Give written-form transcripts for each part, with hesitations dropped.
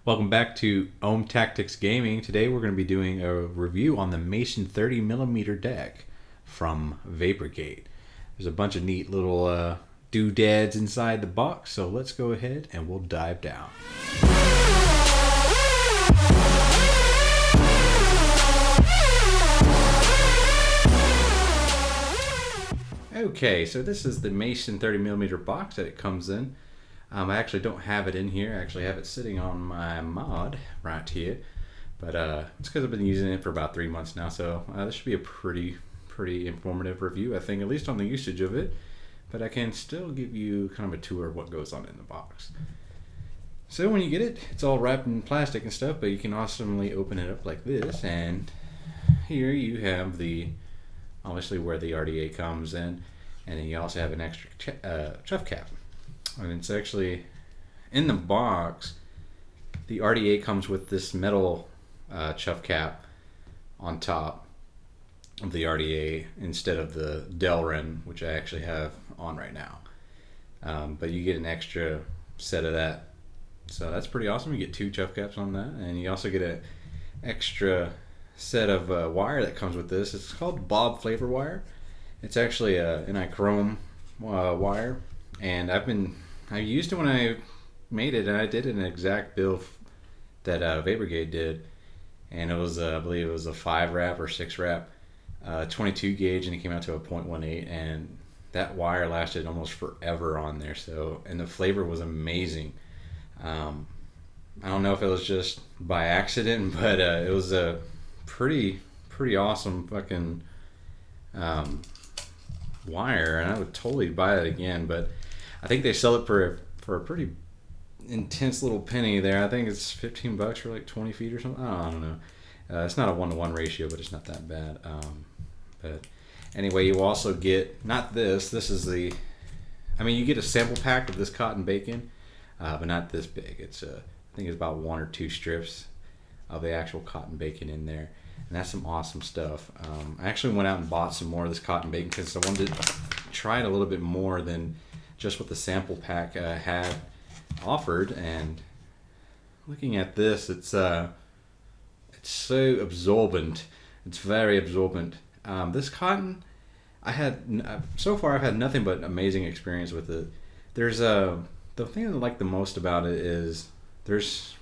Welcome back to Ohm Tactics Gaming. Today we're going to be doing a review on the Mason 30mm deck from Vaporgate. There's a bunch of neat little doodads inside the box, so let's go ahead and we'll dive down. Okay, so this is the Mason 30mm box that it comes in. I actually don't have it in here. I actually have it sitting on my mod right here. But it's because I've been using it for about 3 months now. So this should be a pretty informative review, I think, at least on the usage of it. But I can still give you kind of a tour of what goes on in the box. So when you get it, it's all wrapped in plastic and stuff, but you can awesomely open it up like this. And here you have obviously where the RDA comes in. And then you also have an extra chuff cap. And it's actually in the box. The RDA comes with this metal chuff cap on top of the RDA instead of the Delrin, which I actually have on right now. But you get an extra set of that, so that's pretty awesome. You get 2 chuff caps on that, and you also get an extra set of wire that comes with this. It's called Bob Flavor Wire. It's actually a Nichrome wire, and I used it when I made it, and I did an exact build that Vaporgate did, and it was I believe it was a 5 wrap or 6 wrap, 22 gauge, and it came out to a 0.18, and that wire lasted almost forever on there. So, and the flavor was amazing. I don't know if it was just by accident, but it was a pretty awesome fucking wire, and I would totally buy it again. But I think they sell it for a pretty intense little penny there. I think it's $15 for like 20 feet or something. I don't know. It's not a 1-to-1 ratio, but it's not that bad. But anyway, you also get not this. This is you get a sample pack of this cotton bacon, but not this big. It's I think it's about 1 or 2 strips of the actual cotton bacon in there. And that's some awesome stuff. I actually went out and bought some more of this cotton bacon because I wanted to try it a little bit more than just what the sample pack had offered. And looking at this, it's so absorbent. It's very absorbent. This cotton, so far I've had nothing but amazing experience with it. There's the thing I like the most about it is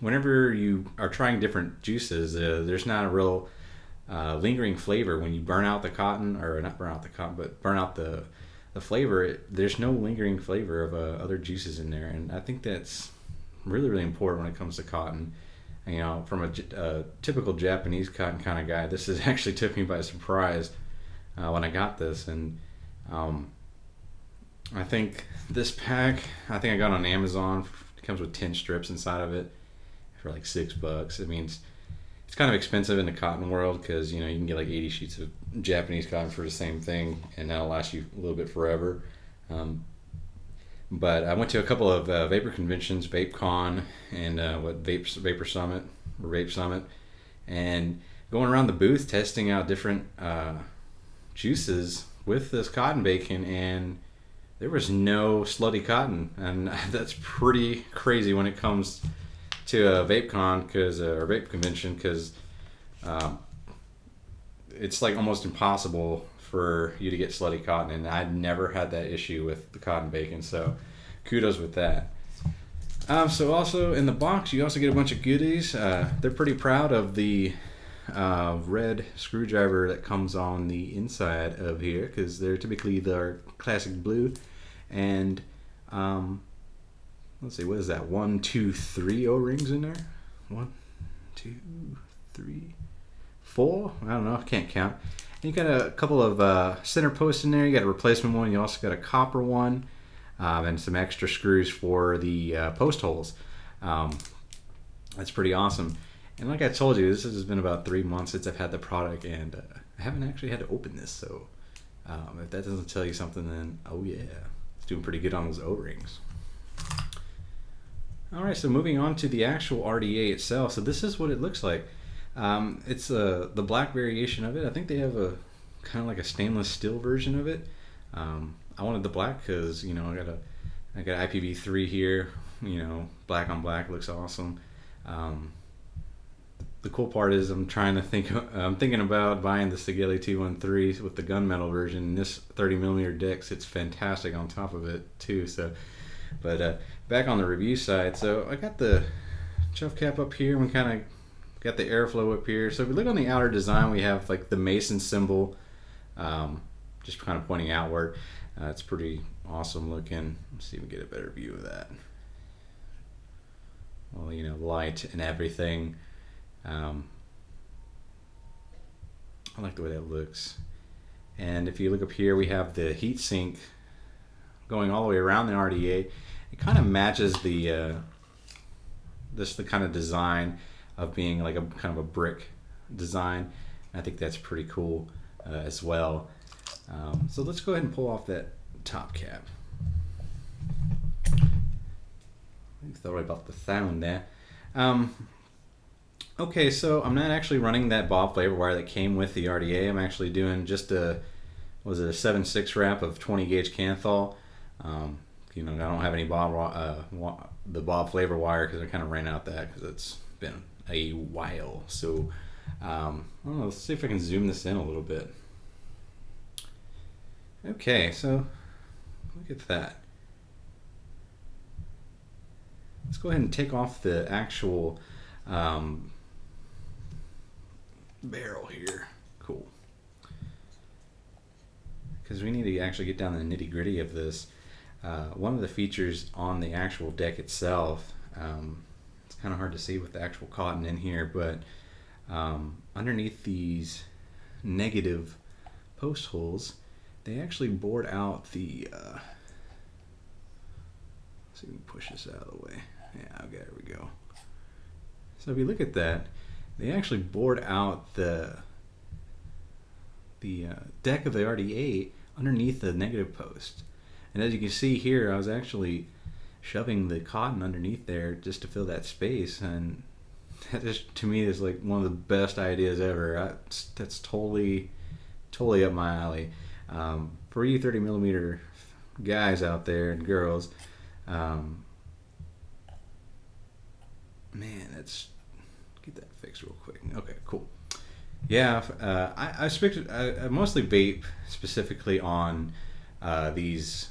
whenever you are trying different juices, there's not a real lingering flavor when you burn out the cotton, or not burn out the cotton, but burn out the flavor. There's no lingering flavor of other juices in there, and I think that's really important when it comes to cotton. And, from a typical Japanese cotton kind of guy, this has actually took me by surprise when I got this. And I think this pack, I got on Amazon. It comes with 10 strips inside of it for like $6. I mean, it's kind of expensive in the cotton world because you can get like 80 sheets of Japanese cotton for the same thing, and that'll last you a little bit forever. But I went to a couple of vapor conventions, VapeCon and Vapor Summit or Vape Summit, and going around the booth testing out different juices with this cotton bacon, and there was no slutty cotton, and that's pretty crazy when it comes to a VapeCon or Vape Convention, because it's like almost impossible for you to get slutty cotton, and I never had that issue with the cotton bacon, so kudos with that. So also in the box you also get a bunch of goodies. They're pretty proud of the red screwdriver that comes on the inside of here, because they're typically their classic blue. And let's see, what is that, 1, 2, 3 O-rings in there? 1, 2, 3, 4, I don't know, I can't count. And you got a couple of center posts in there. You got a replacement one, you also got a copper one, and some extra screws for the post holes. That's pretty awesome. And like I told you, this has been about 3 months since I've had the product, and I haven't actually had to open this, so if that doesn't tell you something, then oh yeah, it's doing pretty good on those O-rings. Alright, so moving on to the actual RDA itself. So this is what it looks like. It's the black variation of it. I think they have a kind of like a stainless steel version of it. I wanted the black because I got IPv3 here. Black on black looks awesome. The cool part is I'm thinking about buying the Sigeli 213 with the gunmetal version. And this 30mm deck sits fantastic on top of it too. So, but back on the review side, so I got the chuff cap up here. We kind of got the airflow up here. So if we look on the outer design, we have like the Mason symbol, just kind of pointing outward. It's pretty awesome looking. Let's see if we get a better view of that. Well, you know, light and everything. I like the way that looks. And if you look up here, we have the heatsink going all the way around the RDA. It kind of matches the the kind of design of being like a kind of a brick design. I think that's pretty cool as well. So let's go ahead and pull off that top cap. Sorry about the sound there. Okay, so I'm not actually running that Bob flavor wire that came with the RDA. I'm actually doing just a 7/6 wrap of 20 gauge Canthal. You know, I don't have any the Bob flavor wire because I kind of ran out that because it's been a while. So I don't know, let's see if I can zoom this in a little bit. Okay, so look at that. Let's go ahead and take off the actual barrel here. Cool. Because we need to actually get down to the nitty gritty of this. One of the features on the actual deck itself, it's kind of hard to see with the actual cotton in here, but underneath these negative post holes, they actually bored out the, let's see if we can push this out of the way. Yeah, okay, there we go. So if you look at that, they actually bored out the deck of the RD8 underneath the negative post. And as you can see here, I was actually shoving the cotton underneath there just to fill that space, and that just, to me, is like one of the best ideas ever. That's totally up my alley. For you 30mm guys out there and girls, man, let's get that fixed real quick. Okay, cool. Yeah, I mostly vape specifically on these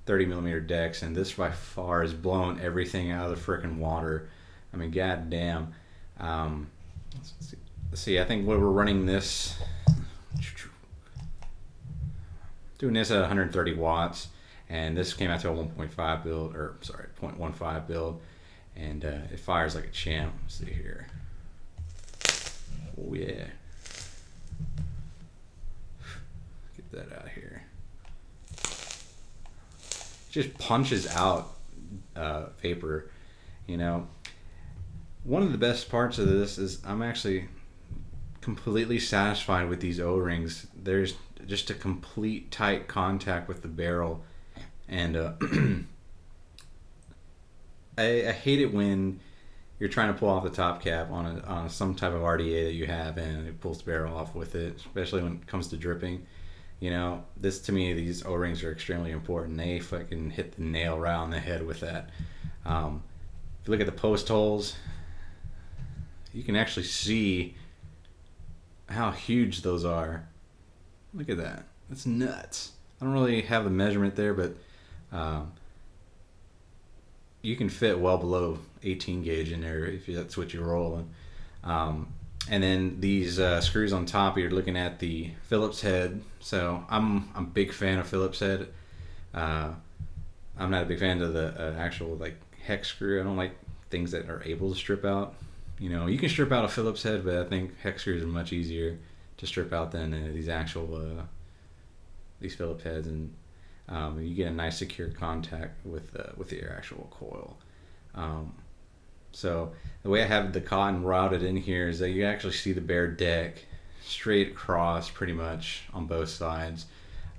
30mm decks, and this by far has blown everything out of the frickin' water. I mean, goddamn. Let's see. I think when we're running this, doing this at 130 watts, and this came out to a 1.5 build, or sorry, 0.15 build, and it fires like a champ. Let's see here. Oh yeah. Get that out of here. Just punches out vapor. You know, one of the best parts of this is I'm actually completely satisfied with these O-rings. There's just a complete tight contact with the barrel, and I hate it when you're trying to pull off the top cap on some type of RDA that you have, and it pulls the barrel off with it, especially when it comes to dripping. You know, this, to me, these O-rings are extremely important. They fucking hit the nail right on the head with that. If you look at the post holes, you can actually see how huge those are. Look at that. That's nuts. I don't really have the measurement there, but you can fit well below 18 gauge in there if that's what you're rolling. And then these screws on top, you're looking at the Phillips head. So I'm a big fan of Phillips head. I'm not a big fan of the actual like hex screw. I don't like things that are able to strip out. You know, you can strip out a Phillips head, but I think hex screws are much easier to strip out than these actual these Phillips heads, and you get a nice secure contact with your actual coil. So the way I have the cotton routed in here is that you actually see the bare deck straight across pretty much on both sides,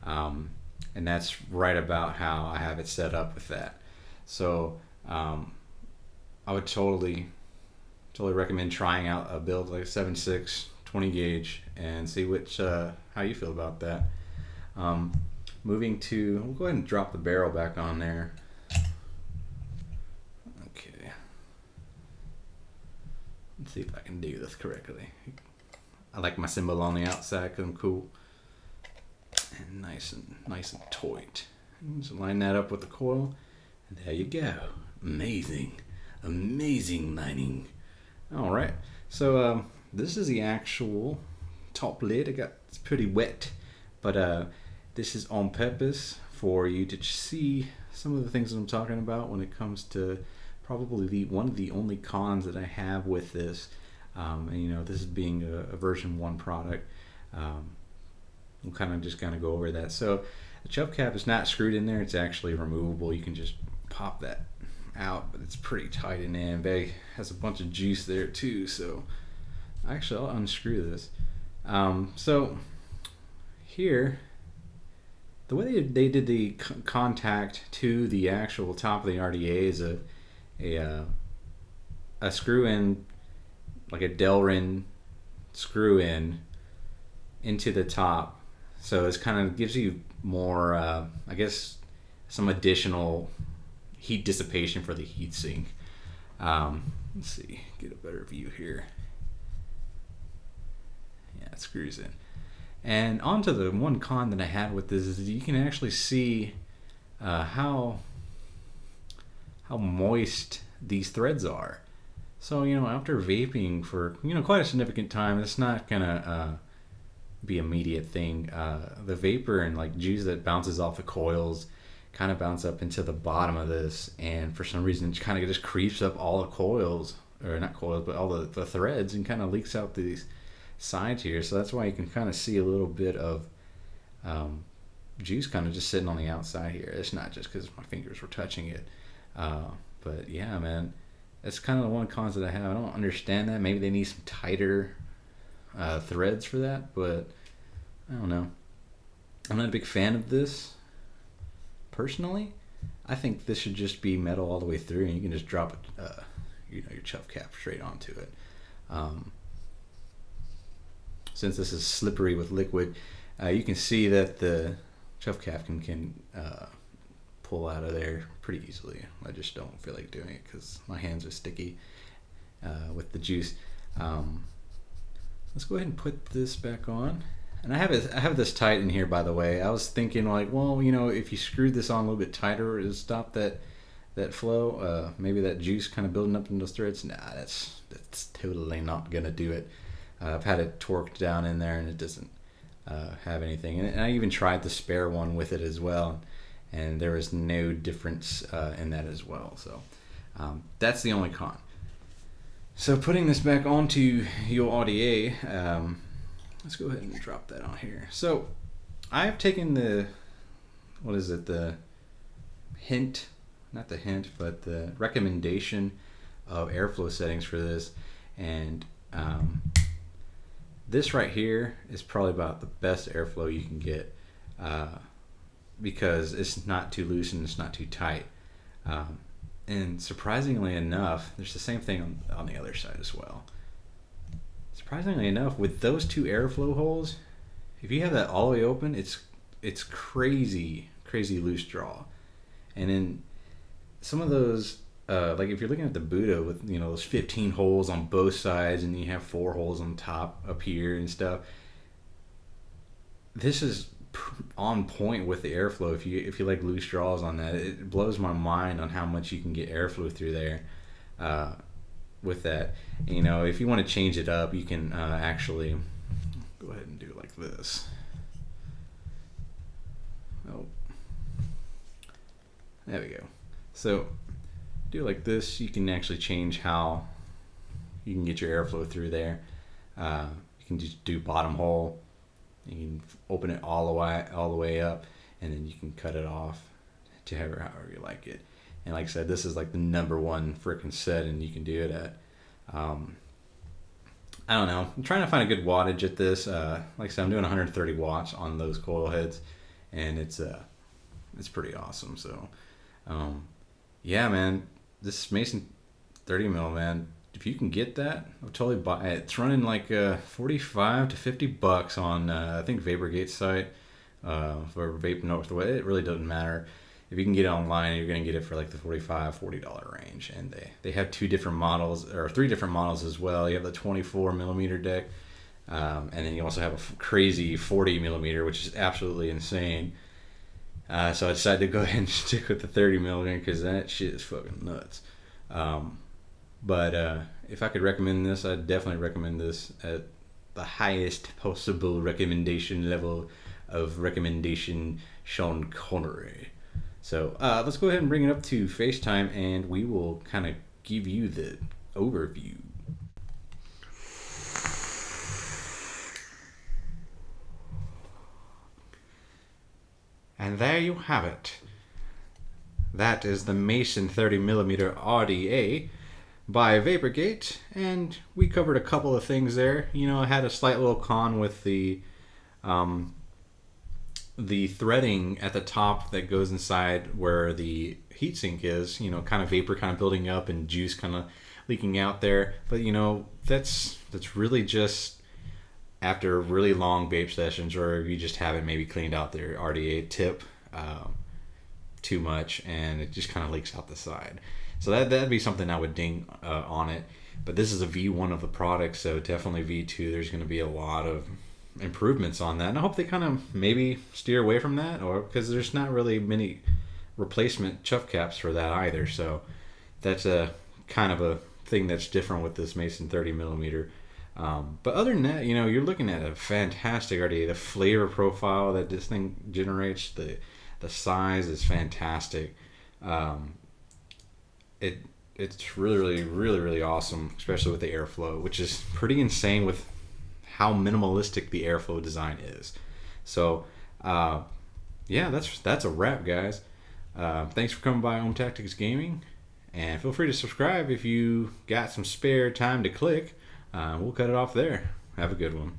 and that's right about how I have it set up with that. So I would totally recommend trying out a build like a 7.6 20 gauge and see how you feel about that. Moving to, we'll go ahead and drop the barrel back on there. Okay. Let's see if I can do this correctly. I like my symbol on the outside because I'm cool. And nice and taut. Just line that up with the coil. And there you go. Amazing. Amazing lining. Alright. So this is the actual top lid. It's pretty wet. But this is on purpose for you to see some of the things that I'm talking about when it comes to probably one of the only cons that I have with this. And this is being a version 1 product. We'll just go over that. So the chuff cap is not screwed in there. It's actually removable. You can just pop that out, but it's pretty tight in there. And it has a bunch of juice there too. So actually, I'll unscrew this. So here, the way they did the contact to the actual top of the RDA is a screw in, like a Delrin screw in into the top. So it's gives you more, I guess, some additional heat dissipation for the heat sink. Let's see, get a better view here. Yeah, it screws in. And onto the one con that I had with this is you can actually see how moist these threads are. So after vaping for quite a significant time, it's not gonna be an immediate thing. The vapor and juice that bounces off the coils kind of bounce up into the bottom of this, and for some reason it just creeps up all the coils, or not coils, but all the threads, and kind of leaks out these sides here. So that's why you can see a little bit of juice just sitting on the outside here. It's not just because my fingers were touching it, but yeah, man, that's the one cons that I have. I don't understand that. Maybe they need some tighter threads for that, but I don't know. I'm not a big fan of this personally. I think this should just be metal all the way through, and you can just drop your chuff cap straight onto it. Since this is slippery with liquid, you can see that the chuff cap can pull out of there pretty easily. I just don't feel like doing it because my hands are sticky with the juice. Let's go ahead and put this back on. And I have this tight in here, by the way. I was thinking if you screwed this on a little bit tighter, it'll stop that flow. Maybe that juice building up in those threads. Nah, that's totally not gonna do it. I've had it torqued down in there and it doesn't have anything. And I even tried the spare one with it as well, and there was no difference in that as well. So that's the only con. So putting this back onto your RDA, let's go ahead and drop that on here. So I've taken the recommendation of airflow settings for this, and this right here is probably about the best airflow you can get, because it's not too loose and it's not too tight. And surprisingly enough, there's the same thing on the other side as well. Surprisingly enough, with those two airflow holes, if you have that all the way open, it's crazy loose draw. And then some of those, if you're looking at the Buddha with those 15 holes on both sides, and you have 4 holes on top up here and stuff, this is on point with the airflow. If you like loose draws on that, it blows my mind on how much you can get airflow through there with that. If you want to change it up, you can actually go ahead and do it like this. Oh, there we go. So do it like this. You can actually change how you can get your airflow through there. You can just do bottom hole. You can open it all the way up, and then you can cut it off to however you like it. And like I said, this is the number one freaking setting you can do it at. I don't know. I'm trying to find a good wattage at this. Like I said, I'm doing 130 watts on those coil heads, and it's pretty awesome. So, yeah, man, this Mason 30 mil, man. If you can get that, I'll totally buy it. It's running $45 to $50 on I think Vaporgate site for Vape Northwest. It really doesn't matter. if you can get it online, you're going to get it for like the $45-$40 range. And they have two different models, or three different models as well. You have the 24 millimeter deck, and then you also have a crazy 40 millimeter, which is absolutely insane. So I decided to go ahead and stick with the 30 millimeter because that shit is fucking nuts. But if I could recommend this, I'd definitely recommend this at the highest possible recommendation level of recommendation, Sean Connery. So let's go ahead and bring it up to FaceTime, and we will kind of give you the overview. And there you have it. That is the Mason 30mm RDA by Vaporgate, and we covered a couple of things there. You know, I had a slight little con with the threading at the top that goes inside where the heatsink is. You know, kind of vapor kind of building up and juice kind of leaking out there. But you know, that's really just after really long vape sessions, or if you just haven't maybe cleaned out their RDA tip too much, and it just kind of leaks out the side. So that'd be something I would ding on it. But this is a V1 of the product, so definitely V2. There's going to be a lot of improvements on that, and I hope they kind of maybe steer away from that, or because there's not really many replacement chuff caps for that either. So that's a kind of a thing that's different with this Mason 30mm. But other than that, you know, you're looking at a fantastic RDA. The flavor profile that this thing generates, the size is fantastic. It's really awesome, especially with the airflow, which is pretty insane with how minimalistic the airflow design is. So yeah, that's a wrap, guys. Thanks for coming by Ohm Tactics Gaming, and feel free to subscribe if you got some spare time to click. We'll cut it off there. Have a good one.